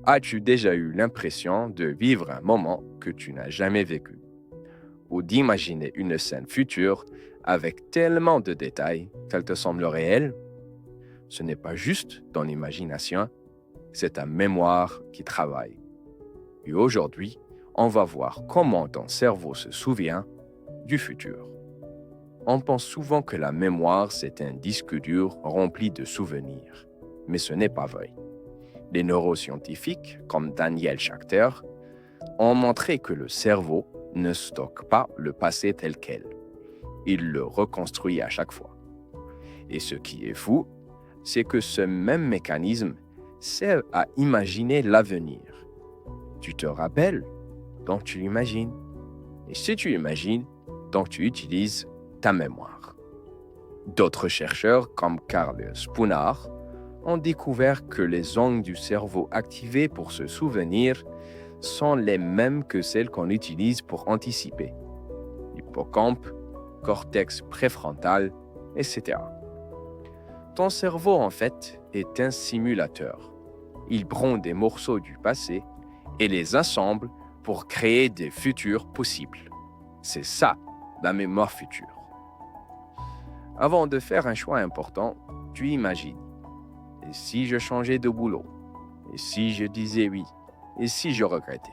As-tu déjà eu l'impression de vivre un moment que tu n'as jamais vécu, ou d'imaginer une scène future avec tellement de détails qu'elle te semble réelle? Ce n'est pas juste ton imagination, c'est ta mémoire qui travaille. Et aujourd'hui, on va voir comment ton cerveau se souvient du futur. On pense souvent que la mémoire, c'est un disque dur rempli de souvenirs, mais ce n'est pas vrai. Les neuroscientifiques, comme Daniel Schachter, ont montré que le cerveau ne stocke pas le passé tel quel. Il le reconstruit à chaque fois. Et ce qui est fou, c'est que ce même mécanisme sert à imaginer l'avenir. Tu te rappelles, donc tu l'imagines. Et si tu imagines, donc tu utilises ta mémoire. D'autres chercheurs, comme Karl Spooner, ont découvert que les zones du cerveau activées pour se souvenir sont les mêmes que celles qu'on utilise pour anticiper. Hippocampe, cortex préfrontal, etc. Ton cerveau, en fait, est un simulateur. Il prend des morceaux du passé et les assemble pour créer des futurs possibles. C'est ça, la mémoire future. Avant de faire un choix important, tu imagines. Et si je changeais de boulot? Et si je disais oui? Et si je regrettais?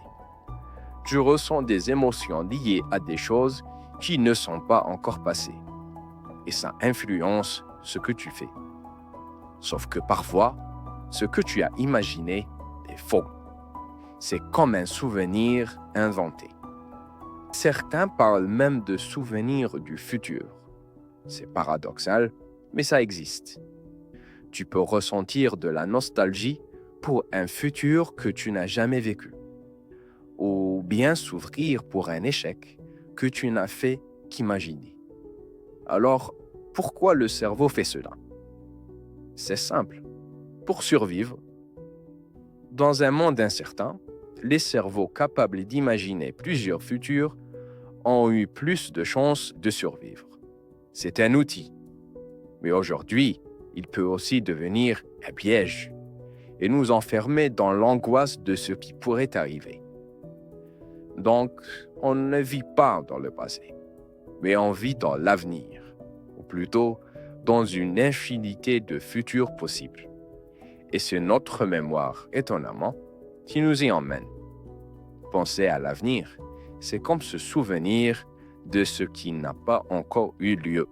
Tu ressens des émotions liées à des choses qui ne sont pas encore passées. Et ça influence ce que tu fais. Sauf que parfois, ce que tu as imaginé est faux. C'est comme un souvenir inventé. Certains parlent même de souvenirs du futur. C'est paradoxal, mais ça existe. Tu peux ressentir de la nostalgie pour un futur que tu n'as jamais vécu, ou bien souffrir pour un échec que tu n'as fait qu'imaginer. Alors, pourquoi le cerveau fait cela? C'est simple. Pour survivre, dans un monde incertain, les cerveaux capables d'imaginer plusieurs futurs ont eu plus de chances de survivre. C'est un outil. Mais aujourd'hui, il peut aussi devenir un piège et nous enfermer dans l'angoisse de ce qui pourrait arriver. Donc, on ne vit pas dans le passé, mais on vit dans l'avenir, ou plutôt dans une infinité de futurs possibles. Et c'est notre mémoire, étonnamment, qui nous y emmène. Penser à l'avenir, c'est comme se souvenir de ce qui n'a pas encore eu lieu.